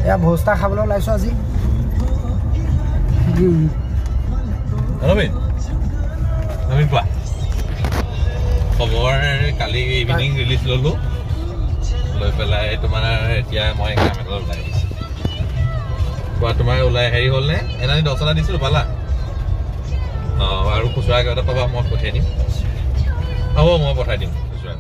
এয়া ভোজটা খাবলৈ ওলাইছোঁ আজি নবীন কোৱা খবৰ কালি ইভিনিং ৰিলিজ ল'লোঁ লৈ পেলাই তোমাৰ এতিয়া মই কাম এটা ওলাই আহিছোঁ কোৱা তোমাৰ ওলাই হেৰি হ'ল নে এনানি 10 টকা দিছিলোঁ পালা অঁ আৰু খুচুৰা কিবা এটা পাবা মই পঠিয়াই দিম হ'ব মই পঠাই দিম খুচুৰা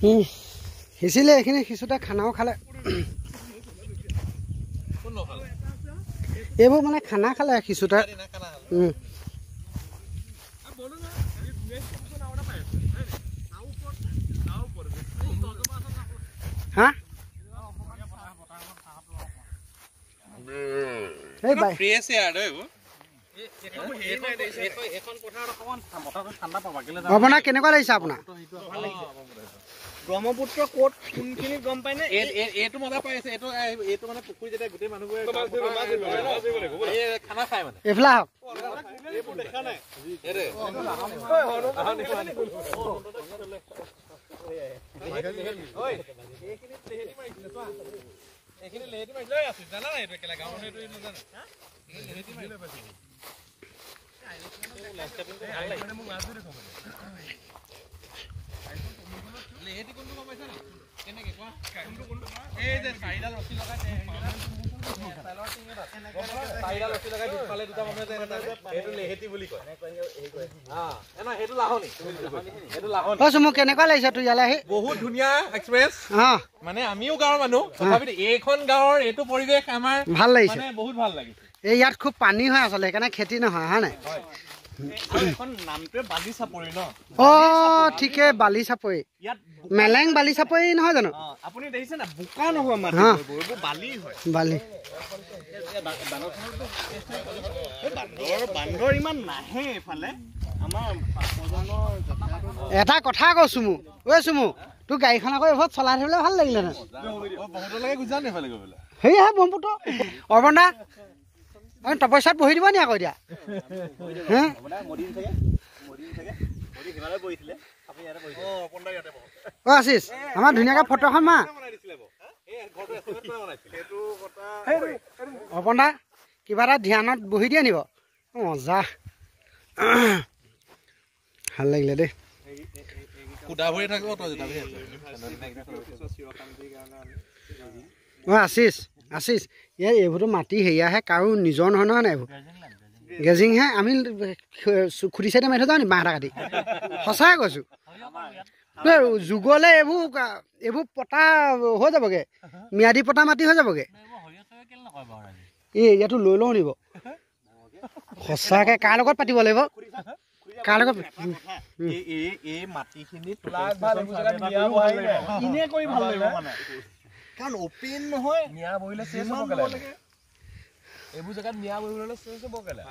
সিঁচিলে এইখিনি সিঁচোতে খানাও খালে এইবোৰ মানে খানা খালে সিঁচোতে হা এই বাই আপোনাৰ কেনেকুৱা লাগিছে আপোনাৰ ব্ৰহ্মপুত্ৰ ক'ত কোনখিনি গম পায় নে এইটো মজা পাই আছে এইটো মানে পুখুৰী যেতিয়া গোটেই মানুহবোৰে খানা খায় মানে এইফালে আহক এইবোৰ দেখা নাই এইখিনি লেহেতি মাৰি লৈ আছো জানা নাই এইটো একেলা গাঁৱৰ এইটো নাজানা লেহেতি মাৰি লৈ পাইছো লেহেতি কোনটো গম পাইছা না কেনেকে কোৱা কোনটো এই যে চাৰিডাল ৰছী লগাই চাৰিডাল ৰছী লগাই দুফালে দুটা মানুহে যে এইটো লেহেতি বুলি কয় এনে সেইটো লাহনি এইটো লাহনি কৈছো মোক কেনেকুৱা লাগিছে তোৰ ইয়ালৈ আহি বহুত ধুনীয়া এক্সপ্ৰেছ মানে আমিও গাঁৱৰ মানুহ তথাপিতো এইখন গাঁৱৰ এইটো পৰিৱেশ আমাৰ ভাল লাগিছে মানে বহুত ভাল লাগিছে এই ইয়াত খুব পানী হয় আচলতে সেইকাৰণে খেতি নহয় হয় নাই এখন নামটোৱে বালি চাপৰি ন ঠিকে বালি চাপৰি ইয়াত মেলেং বালি চাপৰি নহয় জানো আপুনি দেখিছে না বোকা নহয় মাটি বালি হয় বালি বান্দৰ ইমান নাহে এইফালে আমাৰ এটা কথা কৈছো মোক চুমু তোৰ গাড়ীখন আকৌ এইভাগ চলাই থাকিবলৈ ভাল লাগিলেহেঁতেন বহুতলৈকে গুজা নে এইফালে গৈ পেলাই সেয়াহে ব্ৰহ্মপুত্ৰ অৰ্বন দা তপস্যাত বহি দিব নি আকৌ এতিয়া আশিষ আমাৰ ধুনীয়াকে ফটো এখন মা অৰ্পণ দা কিবা এটা ধ্যানত বহি দিয়ে নিব মজা ভাল লাগিলে দেই আশিষ আশিষ ইয়াৰ এইবোৰতো মাটি হেৰিয়াহে কাৰো নিজৰ নহয় নহয় নাই এইবোৰ গেজিংহে আমি খুটি চাইডে মাৰি থৈ যাওঁ নি বাঁহ এটা কাটি সঁচাই কৈছো যুগলে এইবোৰ পতা হৈ যাবগে ম্যাদী পতা মাটি হৈ যাবগে ইয়াতো লৈ লওঁ নিব সঁচাকে কাৰ লগত পাতিব লাগিব কাৰ লগত এই মাটিখিনিত কাৰণ অপেন নহয় মিয়া বহিলে চেছ হ'ব লাগে এইবোৰ জায়গাত মিয়া বহিলে চেছ হ'ব কেলা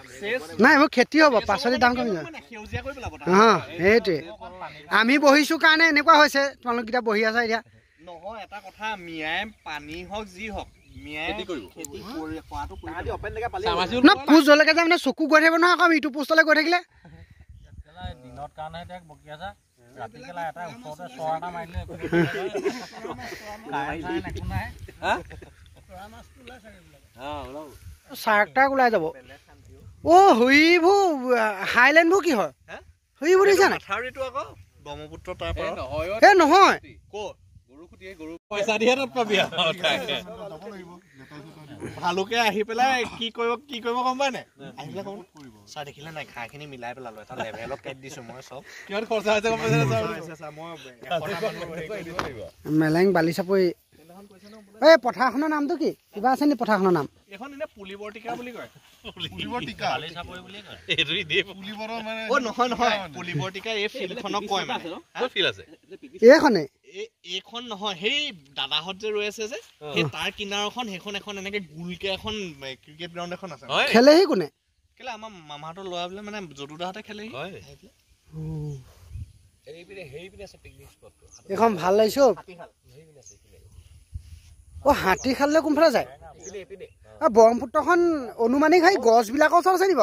নাই এইবোৰ খেতি হ'ব পাচলি দাম কমি যায় সেউজীয়া কৰি পেলাব সেইটোৱে আমি বহিছো কাৰণে এনেকুৱা হৈছে তোমালোক কেইটা বহি আছা এতিয়া নহয় এটা কথা মিয়াই পানী হওক যি হওক মিয়াই খেতি কৰি খোৱাটো কৰি অপেন জেগা পালে না পোজ জলকে যে মানে চকু গৈ থাকিব নহয় আকৌ ইটো পোষ্টলৈ গৈ থাকিলে দিনত কাৰণে এতিয়া বকি আছা ৰাতি কেলা এটা ওচৰতে চৰা এটা মাৰিলে চাৰ্ক টাৰ্ক ওলাই যাব হৰিবোৰ হাইলেণ্ডবোৰ কি হয় হৰিবোৰ দেখিছা নাই মাথাউৰিটো আকৌ ব্ৰহ্মপুত্ৰ তাৰ পৰা নহয় ক'ত গৰু খুটিয়ে গৰু পইচা দিয়ে তাত পাবি ভালুকে আহি পেলাই কি কৰিব গম পাই নাই আহি পেলাই কম চাৰ দেখিলে নাই ঘাঁহখিনি মিলাই পেলালো এটা লেভেলত কাটি দিছো মই চব কিমান খৰচা হৈছে গম পাইছা মই মেলেং বালি চাপৰি এই পথাৰখনৰ নামটো কি কিবা আছে নি পথাৰখনৰ নাম এখন এনে পুলিবৰ্তিকা বুলি কয় নহয় পুলিবৰ্তিকা এই ফিল্ডখনক কয় মানে ফিল্ড আছে এইখনে এইখন নহয় সেই দাদাহঁত যে ৰৈ আছে যে সেই তাৰ কিনাৰখন সেইখন এখন এনেকে গোলকে এখন ক্ৰিকেট গ্ৰাউণ্ড এখন আছে খেলেহি কোনে কেলে আমাৰ মামাহঁতৰ ল'ৰা বোলে মানে যদুদাহঁতে খেলেহি এইখন ভাল লাগিছে হাতীখাললৈ কোনফালে যায় ব্ৰহ্মপুত্ৰখন অনুমানিক সেই গছবিলাকৰ ওচৰত আছে নিব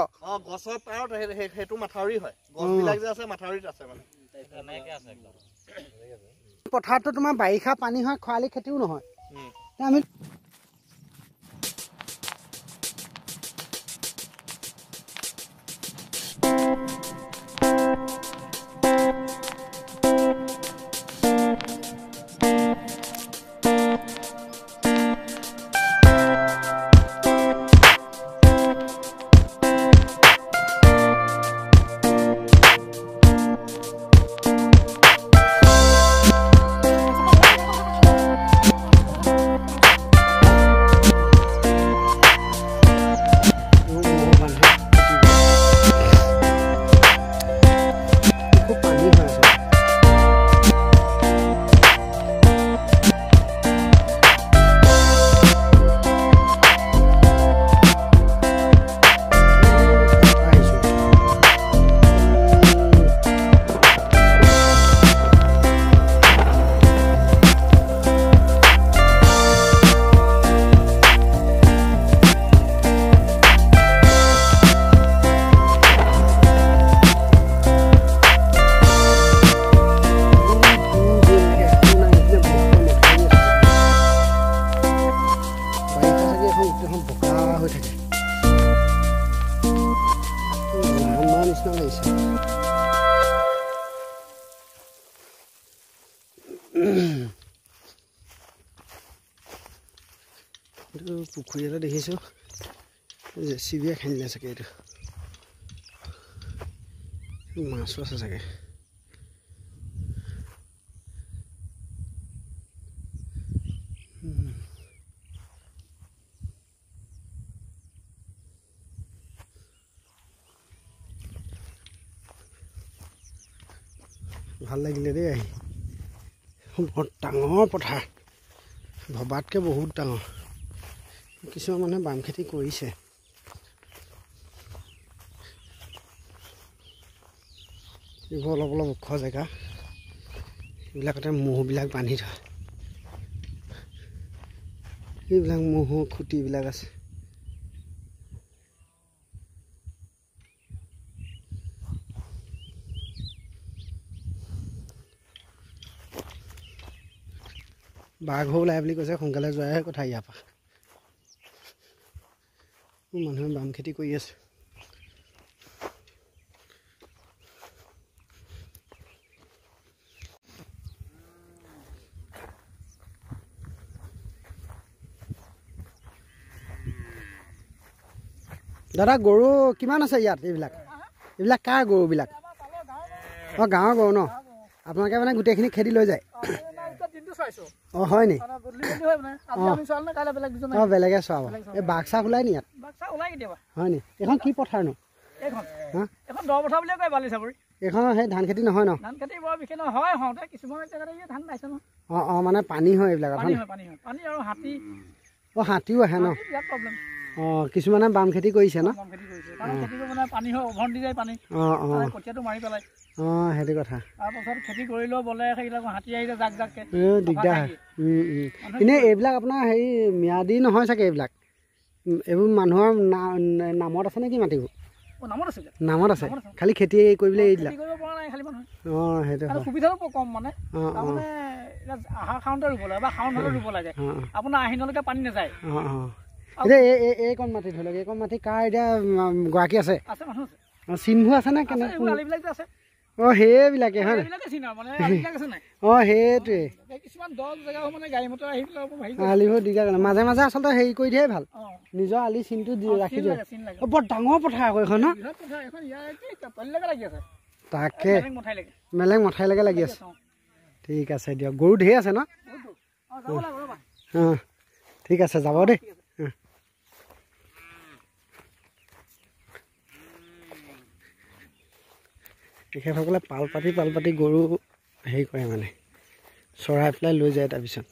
গছৰ পাৰত সেইটো মাথাউৰি হয় গছবিলাক যে আছে মাথাউৰিত আছে মানে পথাৰতো তোমাৰ বাৰিষা পানী হয় খৰালি খেতিও নহয় আমি এইটো পুখুৰী এটা দেখিছোঁ জেচিবিয়ে খান্দিলে চাগে এইটো মাছো আছে চাগে ভাল লাগিলে দেই আহি বৰ ডাঙৰ পথাৰ ভবাতকৈ বহুত ডাঙৰ কিছুমান মানুহে বাম খেতি কৰিছে এইবোৰ অলপ অলপ ওখ জেগা এইবিলাকতে মহবিলাক বান্ধি থয় এইবিলাক মহ খুঁটিবিলাক আছে বাঘ ওলাই বুলি কৈছে সোনকালে যোৱাহে কথা ইয়াৰ পৰা মানুহে বাম খেতি কৰি আছে দাদা গৰু কিমান আছে ইয়াত এইবিলাক এইবিলাক কাৰ গৰুবিলাক অঁ গাঁৱৰ গৰু ন আপোনালোকে মানে গোটেইখিনি খেদি লৈ যায় অঁ হয় নি অঁ বেলেগে চোৱাব এই বাঘ চাঘ ওলাই নি ইয়াত হয় নি এইখন কি পথাৰনো এইখন সেই ধান খেতি নহয় ন অঁ অঁ মানে পানী হয় এইবিলাক অঁ হাতীও আহে ন অঁ কিছুমানে বাম খেতি কৰিছে ন অঁ অঁ অঁ সেইটো কথা দিগদাৰ এনেই এইবিলাক আপোনাৰ হেৰি ম্যাদী নহয় চাগে এইবিলাক এইবোৰ মানুহৰ নামত আছে নেকি মাটিবোৰ নামত আছে খালি খেতি কৰিবলৈ এৰি দিলা অঁ সেইটো সুবিধাটো কম মানে আপোনাৰ আহিনলৈকে পানী নাযায় অঁ অঁ এতিয়া এইকণ মাটি ধৰি লওক এইকণ মাটি কাৰ এতিয়া গৰাকী আছে চিনবোৰ আছে নে কেনে অঁ সেইবিলাকে হয় অঁ সেইটোৱে আলিবোৰ দিগদাৰ মাজে মাজে আচলতে হেৰি কৰি দিয়াই ভাল নিজৰ আলি চিনটো ৰাখি দিয়ে বৰ ডাঙৰ পথাৰ আকৌ এইখন ন তাকে মেলেং মঠাইলৈকে লাগি আছে ঠিক আছে দিয়ক গৰু ঢেৰ আছে ন অঁ ঠিক আছে যাব দেই তেখেতসকলে পাল পাতি গৰু হেৰি কৰে মানে চৰাই পেলাই লৈ যায় তাৰপিছত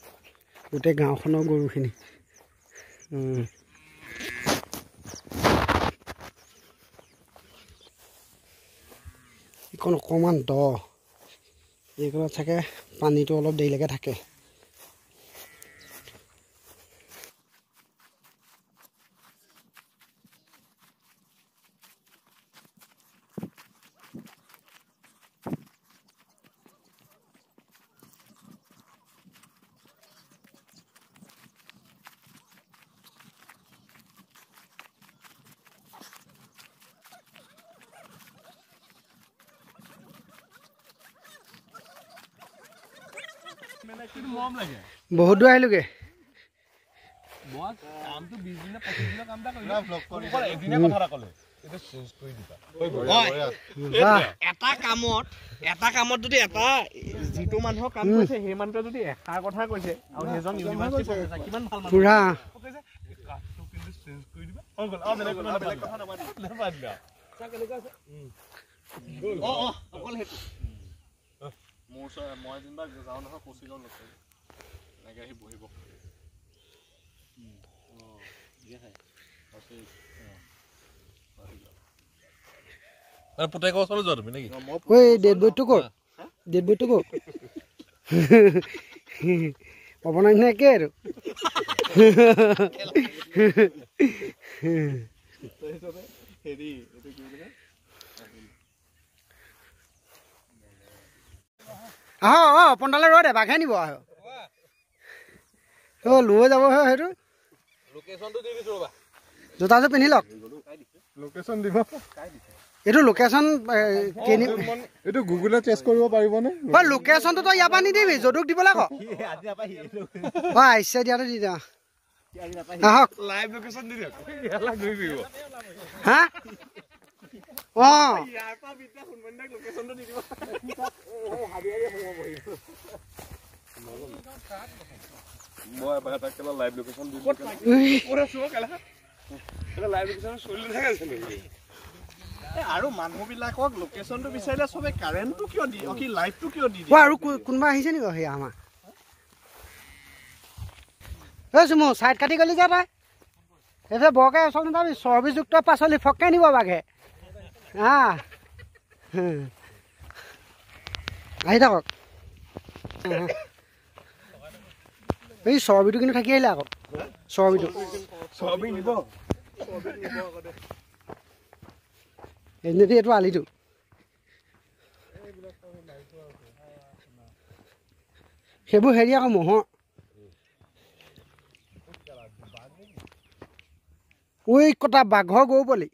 গোটেই গাঁওখনৰ গৰুখিনি এইখন অকণমান দ এইখনত চাগে পানীটো অলপ দেৰিলৈকে থাকে বহুত দূৰ আহিলোগে এটা কামত যদি এটা যিটো মানুহৰ কাম কৰিছে সেই মানুহটোৱে যদি এষাৰ কথা কৈছে আৰু সেইজন ইউনিভাৰ্চিটি প্ৰফেছৰ কিমান ভাল মানুহ পুৰা মই যেনিবা যাওঁ নহয় কৌশিকৰ লগ এনেকে আহি বহিব পুতেকৰ ওচৰলৈ যোৱা তুমি নেকি ঐ ডেড বৈটো ক'ত ডেড বৈটো ক'ত অৱনান্য একে আৰু হেৰি আহ অঁ পণ্ডালে ৰৈ দে বাঘে নিব আহ অঁ লৈ যাব সেইটো জোতাযোৰ পিন্ধি লওক লোকেশ্যন দিব এইটো লোকেশ্যন এইটো গুগলত চেক কৰিব পাৰিবনে অঁ লোকেশ্যনটো তই ইয়াৰ পৰা নিদিবি যদুক দিবলৈ আকৌ অঁ আহিছে দিয়াটো দি দিয়া আহক লাইভ লোকেশ্যন দি দিয়ক ইয়ালা গৈ বিব হা ইয়াৰ পৰা বিদ্যা সুনমন্দাক লোকেশ্যনটো দি দিব মই এটা কেলা লাইভ লোকেশ্যন দি ওরে শুও কেলা কেলা লাইভ লোকেশ্যন চলি থাকে আছে নেকি আৰু মানুহবিলাকক লোকেশ্যনটো বিচাৰিলে সবে কাৰেণ্টটো কিয় দি কি লাইভটো কিয় দি আৰু কোনবা আহিছে নেকি সেই আমাৰ মোৰ চাইড কাটি গলি যা তই এইফালে বৰকে ওচৰত নাযাবি চৰ্বিযুক্ত পাচলি ফককে নিব বাঘে আহি থাকক এই চৰ্বিটো কিন্তু থাকি আহিলে আকৌ চৰ্বিটো সবে নিব এনেদি এইটো আলিটো সেইবোৰ হেৰি আকৌ মহৰ ঐ কটা বাঘৰ গৰু পোৱালি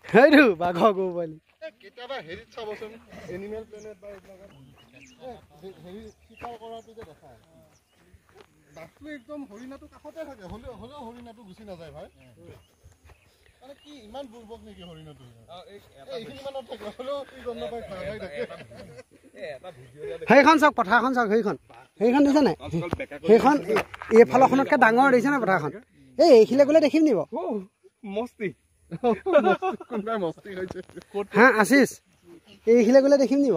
সেইটো বাঘৰ গৰু পোৱালি কেতিয়াবা হেৰিত চাবচোন এনিমেল প্লেনেট বা এইবিলাকত হেৰি শিকাৰ কৰাটো যে দেখায় বাঘটো একদম হৰিণাটো কাষতে থাকে হ'লেও হৰিণাটো গুচি নাযায় ভাই মানে কি ইমান বুৰ্বক নেকি হৰিণাটো এইখিনি মানত থাকে হ'লেও কি গম নাপায় খাই থাকে সেইখন চাওক পথাৰখন চাওক সেইখন দিছে নাই সেইখন এইফালৰখনতকৈ ডাঙৰ দেখিছে নাই পথাৰখন এইখিলে গ'লে দেখিম নিব মস্তি কোনবাই মস্তি হৈছে হা আশিষ এইখিলে গ'লে দেখিম নিব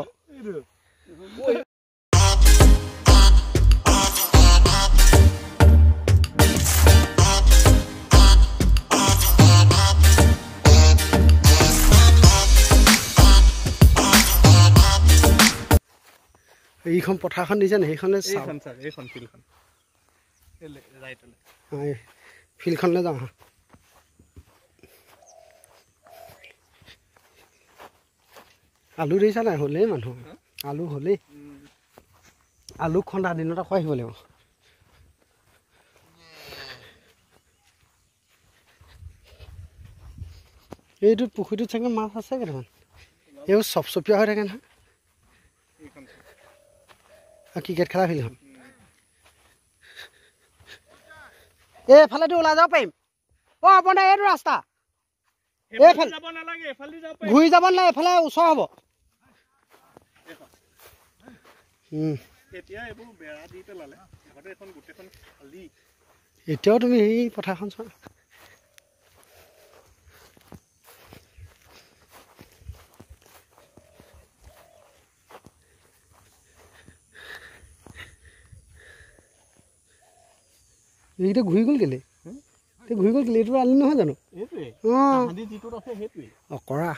এইখন পথাৰখন দিছে নে সেইখনে এইখন ফিল্ডখন ফিল্ডখনলৈ যাওঁ আলু দিছা নাই হ'লেই মানুহ আলু হ'লেই আলু খন্দা দিনত আকৌ আহিব লাগিব এইটোত পুখুৰীটোত চাগে মাছ আছে কেইটামান এইবোৰ চপচপীয়া হৈ থাকে নহয় ক্ৰিকেট খেলা ফিল্ডখন এইফালেদি ওলাই যাব পাৰিম আপোনাৰ এইটো ৰাস্তা এইফালে ঘূৰি যাব নালাগে এইফালে ওচৰ হ'ব এতিয়াও তুমি এই পথাৰখন চোৱা এইকেইটা ঘূৰি গ'ল কেলে এইটো আলি নহয় জানো অকৰা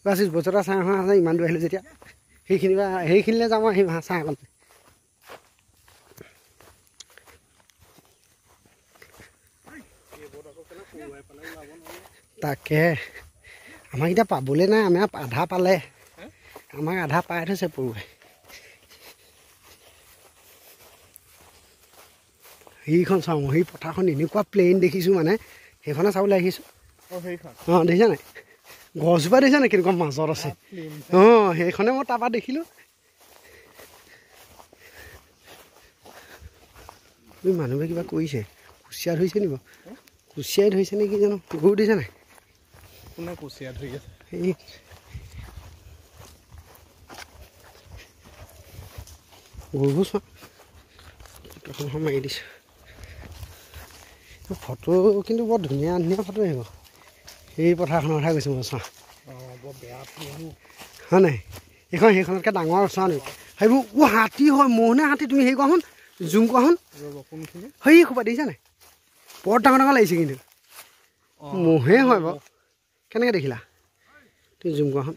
বাচিছ বছৰটা চাহ হাঁহ আছে ইমান দূৰ আহিলোঁ যেতিয়া সেইখিনিলৈ যাওঁ আহিম হাঁহ চাহ অকণ তাকে আমাক এতিয়া পাবলৈ নাই আমাক আধা পালে আমাক আধা পাই থৈছে পৰুৱাই সেইখন চাওঁ সেই পথাৰখন এনেকুৱা প্লেইন দেখিছোঁ মানে সেইখনে চাবলৈ আহিছোঁ দেখিছা নাই গছজোপা দেখিছা নাই কেনেকুৱা মাজত আছে সেইখনে মই তাৰপৰা দেখিলোঁ মানুহবোৰে কিবা কৰিছে কুচিয়া ধৰিছে নি বাৰু কুচিয়াই ধৰিছে নে কি জানো গৰু দিছে নাই কুচিয়া ধৰি আছে সেই গৰুবোৰ চোৱা মাৰি দিছে ফটো কিন্তু বৰ ধুনীয়া ফটো আহিব সেই পথাৰখনৰ কথা কৈছোঁ মই চোৱা হয় নাই সেইখনতকৈ ডাঙৰ চোৱা নেকি সেইবোৰ হাতী হয় ম'হ নে হাতী তুমি হেৰি কোৱাচোন জুম কোৱাচোন সেই খোপা দেখিছা নাই বৰ ডাঙৰ লাগিছে কিন্তু ম'হে হয় বাৰু কেনেকৈ দেখিলা তুমি জুম কোৱাচোন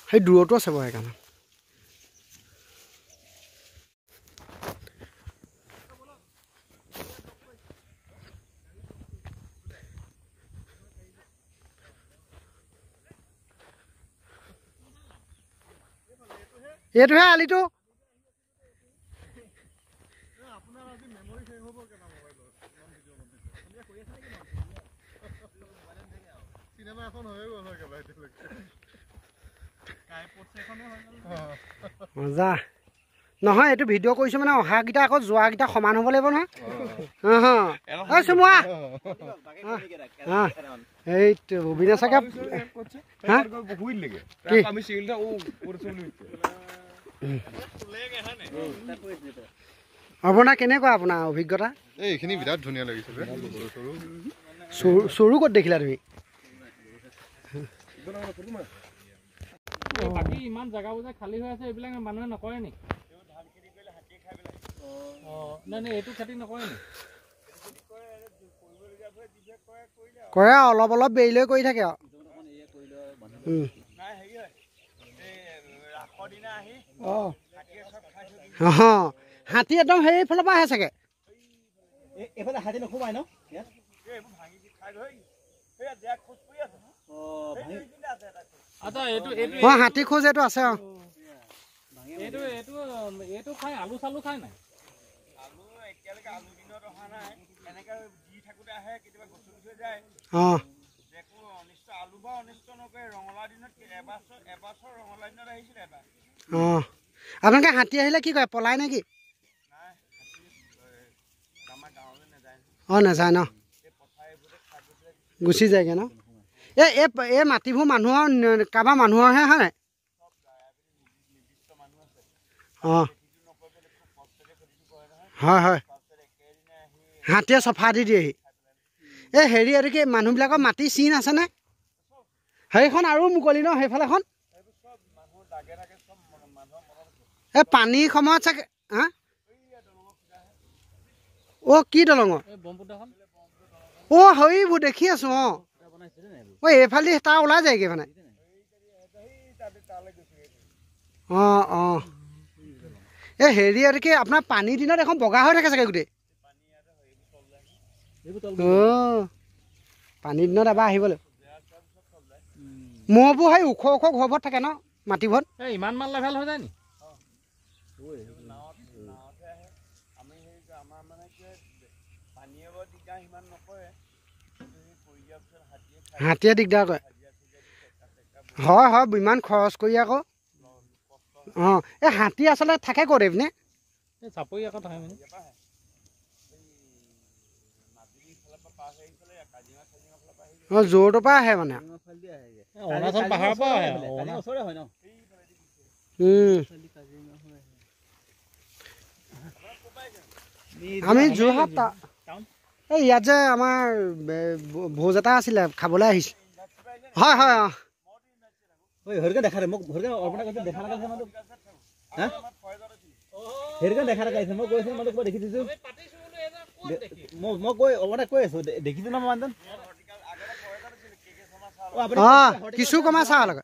সেই দূৰতো আছে বাৰু সেইকাৰণে এইটোহে আলিটো চিনেমা এখন হৈয়ে গ'ল একেবাৰে এতিয়ালৈকে মজা নহয় এইটো ভিডিঅ' কৰিছোঁ মানে অহাকেইটা আকৌ যোৱাকেইটা সমান হ'ব লাগিব নহয় চুমুৱা এইটো অবিনাশাকে আপোনাৰ কেনেকুৱা আপোনাৰ অভিজ্ঞতা এইখিনি বিৰাট ধুনীয়া লাগিছে চৰু ক'ত দেখিলা তুমি বাকী ইমান জেগাবোৰ যে খালী হৈ আছে এইবিলাক মানুহে নকৰে নি নাই এইটো খেতি নকৰে নি কৰে অলপ অলপ বেৰি লৈ কৰি থাকে আৰু হাতী একদম সেইফালৰ পৰা আহে চাগে এইফালে হাতী নোসোমাই ন হাতী খোজ এইটো আছে অ এইটো খাই আলু চালু খাই নাই আপোনালোকে হাতী আহিলে কি কয় পলাই নেকি নাযায় ন গুচি যায়গৈ ন এই মাটিবোৰ মানুহৰ কাৰোবাৰ মানুহৰহে হয় নাই হয় হয় হাতীয়ে চফা দি দিয়েহি এই হেৰি এইটো কি মানুহবিলাকৰ মাটি চিন আছেনে সেইখন আৰু মুকলি ন সেইফালেখন এই পানীৰ সময়ত চাগে হা কি দলঙৰ সেইবোৰ দেখি আছো এইফালে তাৰ ওলাই যায়গৈ মানে এই হেৰি আৰু কি আপোনাৰ পানীৰ দিনত এখন বগা হৈ থাকে চাগে গোটেই পানীৰ দিনত এবাৰ আহিবলৈ মহবোৰ সেই ওখ ওখ ঘৰবোৰত থাকে ন মাটিবোৰত ইমান মান লেভেল হৈ যায় নি হাতীয়ে দিগদাৰ কৰে হয় হয় ইমান খৰচ কৰি আকৌ এই হাতী আচলতে থাকে ক'ত এইপিনে চাপৰি আকৌ থাকে জোৰটোৰ পৰা আহে মানে অৰুণাচল পাহাৰৰ পৰা আহে আমি যোৰহাট এই ইয়াত যে আমাৰ ভোজ এটা আছিলে খাবলৈ আহিছে হয় হয় দেখা দে মোক দেখা দেখা দেখাইছে মই কৈছো মই কিবা দেখিছো মই কৈ আছো দেখিছো ন মই কিছু কমা চাহ লগত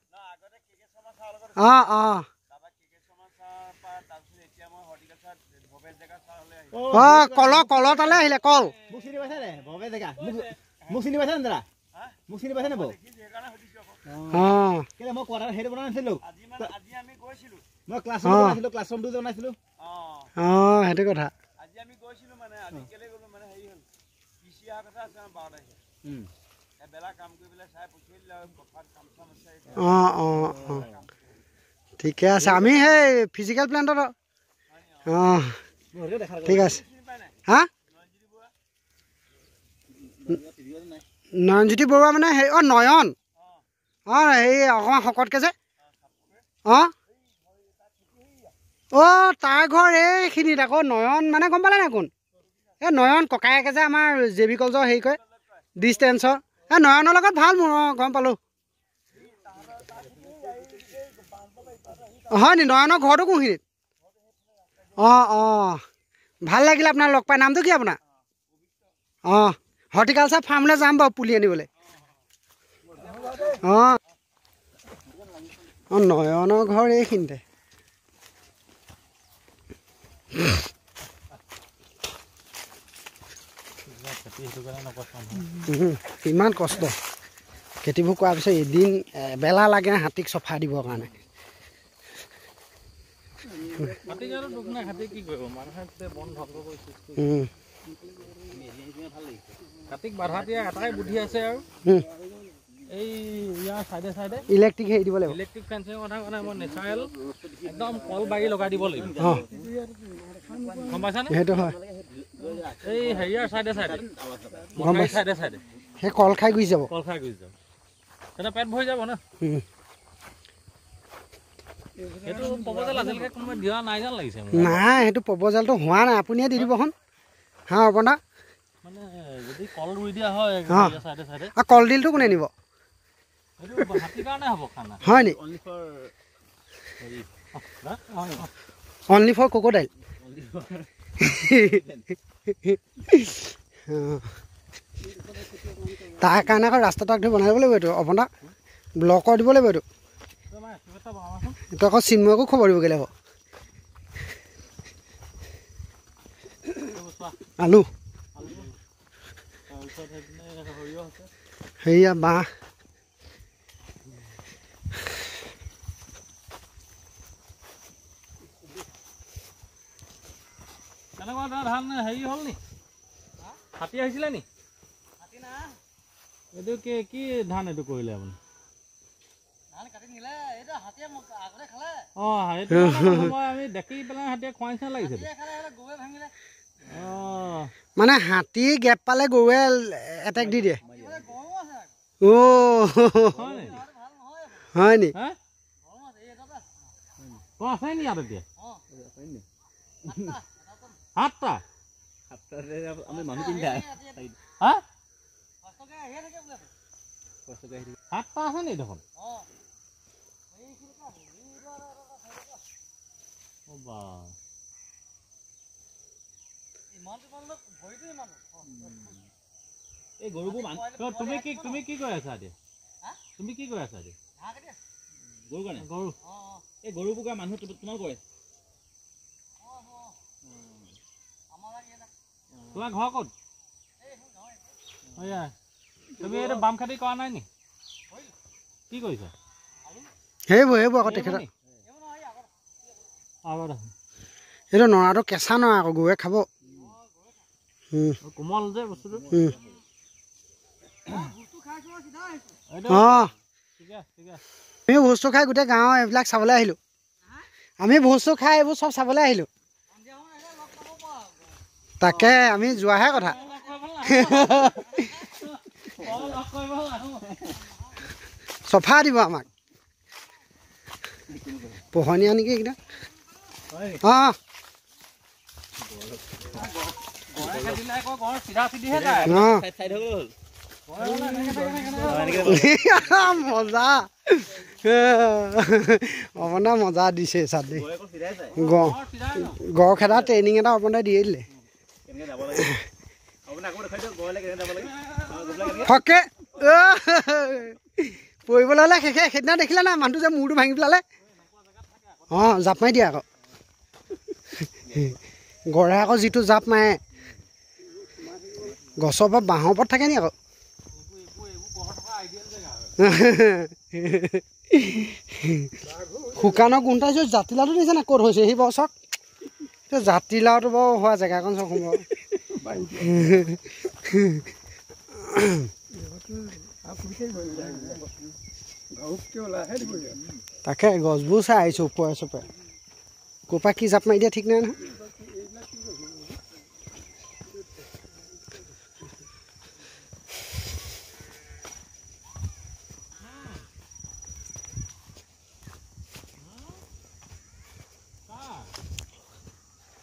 কলৰ তালে আহিলে কল মোক চিনি পাইছা নে ভৱে জেগা মোক চিনি পাইছা নে দাদা মোক চিনি পাইছা নে বৌ কেলে মই কোৱাটাৰ হেৰি বনাই নাছিলো মই ক্লাছৰুমটো বনাইছিলো সেইটো কথা ঠিকে আছে আমি সেই ফিজিকেল প্লেণ্টত ঠিক আছে হা নয়নজ্যোতি বৰুৱা মানে সেই নয়ন সেই অকণমান শকতকৈ যে তাৰ ঘৰ এইখিনিত আকৌ নয়ন মানে গম পালে নাই কোন এই নয়ন ককায়েকে যে আমাৰ জে বি কলেজৰ হেৰি কৰে ডিষ্টেঞ্চৰ নয়নৰ লগত ভাল মোৰ গম পালোঁ হয় নি নয়নৰ ঘৰটো কোনখিনিত ভাল লাগিলে আপোনাৰ লগ পাই নামটো কি আপোনাৰ হৰ্টিকালচাৰ ফাৰ্মলৈ যাম বাৰু পুলি আনিবলৈ নয়নৰ ঘৰ এইখিনিতে ইমান কষ্ট খেতিবোৰ কৰাৰ পিছত এদিন এবেলা লাগে হাতীক চফা দিবৰ কাৰণে হাতীক বাধা দিয়া এটাই বুদ্ধি আছে আৰু এই ইয়াৰ সাইডে সাইডে ইলেক্ট্ৰিক হেৰি দিব লাগিব ইলেক্ট্ৰিক ফেন্সিং কথা মানে মই নেচাৰেল একদম কল বাগি লগাই দিব লাগিব গম পাইছানে সেইটো হয় এই হেৰিয়াৰ সাইডে সাইডে গম পাইছোঁ সাইডে সাইডে সেই কল খাই গুচি যাব কল খাই গুচি যাব তেতিয়া পেট ভৰি যাব না সেইটো প্ৰপ'জেল আজিলৈকে কোনোবাই দিয়া নাই যেন লাগিছে নাই সেইটো প্ৰপ'জেলটো হোৱা নাই আপুনিয়ে দি দিবচোন হা অপনা মানে যদি কল ৰুই দিয়া হয় সাইডে সাইডে আৰু কলডিলটো কোনে নিব সেইটো হাতীৰ কাৰণে হ'ব খানা হয় নি অনলি ফৰ ক্ৰক'ডাইল তাৰ কাৰণে আকৌ ৰাস্তাটো আগতে বনাই দিব লাগিব এইটো অপনা ব্লকৰ দিব লাগিব এইটো এইটো আকৌ চিন্ময়কো খবৰ দিবগৈ লাগিব আলু সেয়া বাঁহ কেনেকুৱা ধান হেৰি হ'ল নি হাতী আহিছিলে নি এইটো কি ধান এইটো কৰিলে আপুনি আমি দেখি পেলাই হাতীয়ে খোৱা নিচিনা লাগিছে মানে হাতী গেপ পালে গৰুৱে এটেক দি দিয়ে হয় নি আছে নি ইয়াত এতিয়া 7টা আমি মানুহ তিনিটা হা 7টা আছে নি দেখোন এই গৰুবোৰ তুমি কি কৈ আছা এতিয়া তুমি কি কৈ আছা এতিয়া গৰু কাৰণে গৰু এই গৰুবোৰ কা মানুহ তোমাৰ কৰে তোমাৰ ঘৰ ক'ত তুমি এইটো বাম খেতি কৰা নাই নি কি কৰিছা সেইবোৰ আকৌ তেখেতৰ এইটো নৰাটো কেঁচা নৰা আকৌ গৰুৱে খাব কোমল যে বস্তুটো অঁ আমি ভোজটো খাই গোটেই গাঁৱৰ এইবিলাক চাবলৈ আহিলোঁ আমি ভোজটো খাই এইবোৰ চব চাবলৈ আহিলোঁ তাকে আমি যোৱাহে কথা চফা দিব আমাক পোহনীয়া নেকি এইকেইটা অঁ মজা অপনা মজা দিছে চাদি গড় খেদা ট্ৰেইনিং এটা অপনাই দিয়ে দিলে ফকে পৰিবলৈ হ'লে শেষে সেইদিনা দেখিলে না মানুহটো যে মূৰটো ভাঙি পেলালে অঁ জাপ মাৰি দিয়ে আকৌ গড়ে আকৌ যিটো জাপ মাৰে গছৰ পৰা বাঁহৰ ওপৰত থাকে নি আকৌ শুকানৰ গোন্ধাইছোঁ জাতিলাওটো দিছে না ক'ত হৈছে সি বাৰু চাওক জাতিলাওটো বাৰু হোৱা জেগাকণ চাওক তাকে গছবোৰ চাই আহিছোঁ ওপৰে চোপৰে ক'ৰ পৰা কি জাপ মাৰি দিয়া ঠিক নাই নহয়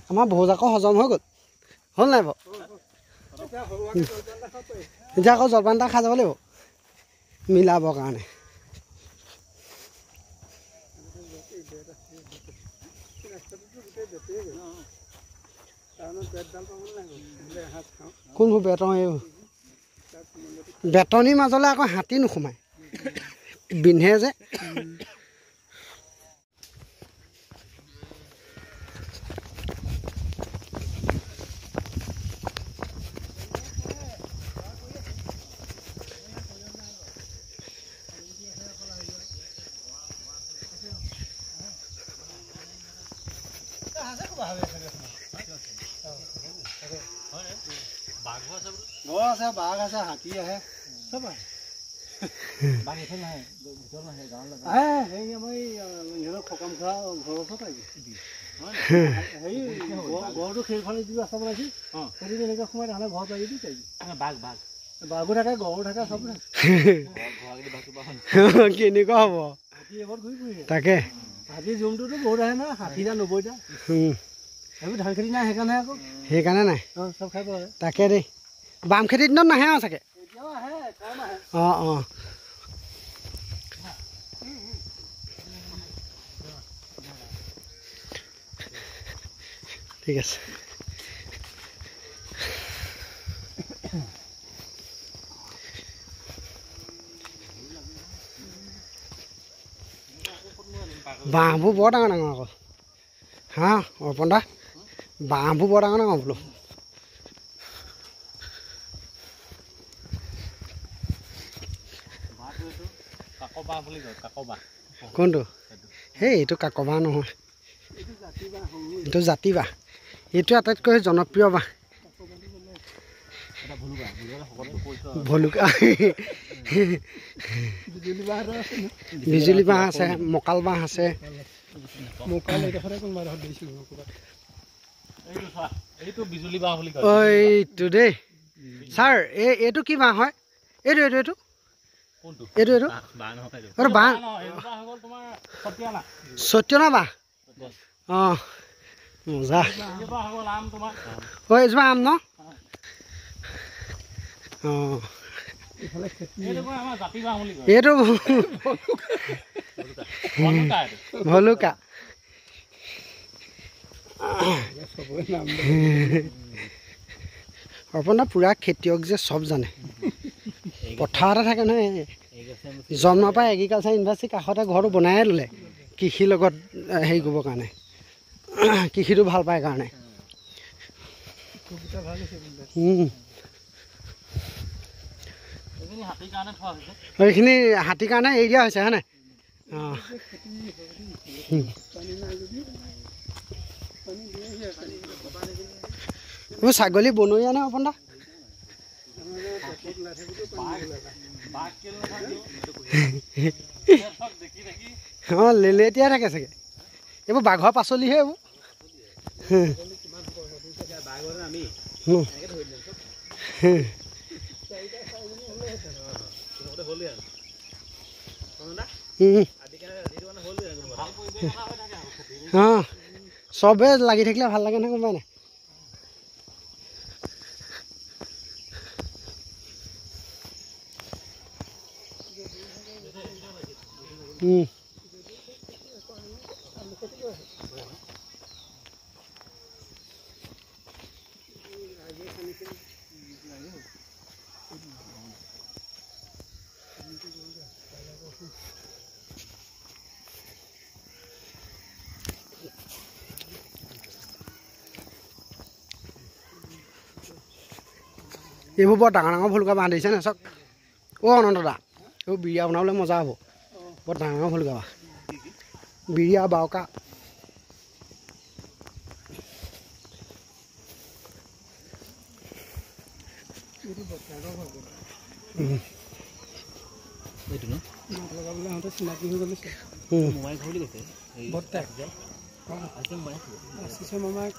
আমাৰ ভোজ আকৌ হজম হৈ গ'ল হ'ল নাই বাৰু এতিয়া আকৌ জলপান এটা খাই যাব লাগিব মিলাবৰ কাৰণে কোনবোৰ বেতন এইবোৰ বেতনিৰ মাজলৈ আকৌ হাতী নোসোমায় বিন্ধে যে বাঘ আছে, বাঘ আছে, হাতী আহে, চব আহে। ঘৰটো সেইফালে যিটো ৰাস্তা বনাইছিল সেইটো তেনেকৈ সোমাই তাহাঁতে ঘৰ পাৰি দি বাঘ বাঘো থাকে গৰু থাকে চব কেনেকুৱা হ'ব তাকে হাতী জুমটোতো বহুত আহে নহয় 60টা 90টা এইবোৰ ধান খেতি নাই সেইকাৰণে নাই চব খাই পায় তাকে দেই বাম খেতিৰ দিনত নাহে আৰু চাগে এতিয়াও আহে কম আহে অঁ ঠিক আছে বাঁহবোৰ বৰ ডাঙৰ ডাঙৰ আকৌ হা অৰ্পণ দা বাঁহবোৰ বৰ ডাঙৰ ডাঙৰ বোলো কোনটো সেই এইটো কাকবাঁহ নহয় এইটো জাতি বাঁহ এইটো আটাইতকৈ জনপ্ৰিয় বাঁহ ভলুকা বিজুলী বাঁহ আছে মকাল বাঁহ আছে এইটো দেই ছাৰ এইটো কি বাঁহ হয় এইটো এইটো এইটো এইটো এইটো বাঁহ সত্যনা বাঁহ অঁ মজা এইজোপা আম ন অঁ এইটো ভলুকা অৰ্পণ দা পুৰা খেতিয়ক যে চব জানে পথাৰতে থাকে নহয় জন্মৰ পৰা এগ্ৰিকালচাৰ ইউনিভাৰ্চিটিৰ কাষতে ঘৰটো বনায়ে ল'লে কৃষিৰ লগত হেৰি কৰিবৰ কাৰণে কৃষিটো ভাল পায় কাৰণে এইখিনি হাতীৰ কাৰণে এৰি দিয়া হৈছে হয় নাই অঁ এইবোৰ ছাগলী বনৰীয়া নে অৰ্পণ দা অঁ লেলেটিয়াই থাকে চাগে এইবোৰ বাঘৰ পাচলিহে এইবোৰ অঁ চবে লাগি থাকিলে ভাল লাগে নহয় গম পাই নাই এইবোৰ বৰ ডাঙৰ ডাঙৰ ভলুকা বাঁহ দিছে নে চাওক অ' অনন্ত দা এইবোৰ বিৰিয়া বনাবলৈ মজা হ'ব বৰ ডাঙৰ ডাঙৰ ভলুকা বাঁহ বিৰিয়া বাউকা চিনাকি হৈ গ'লে মামাই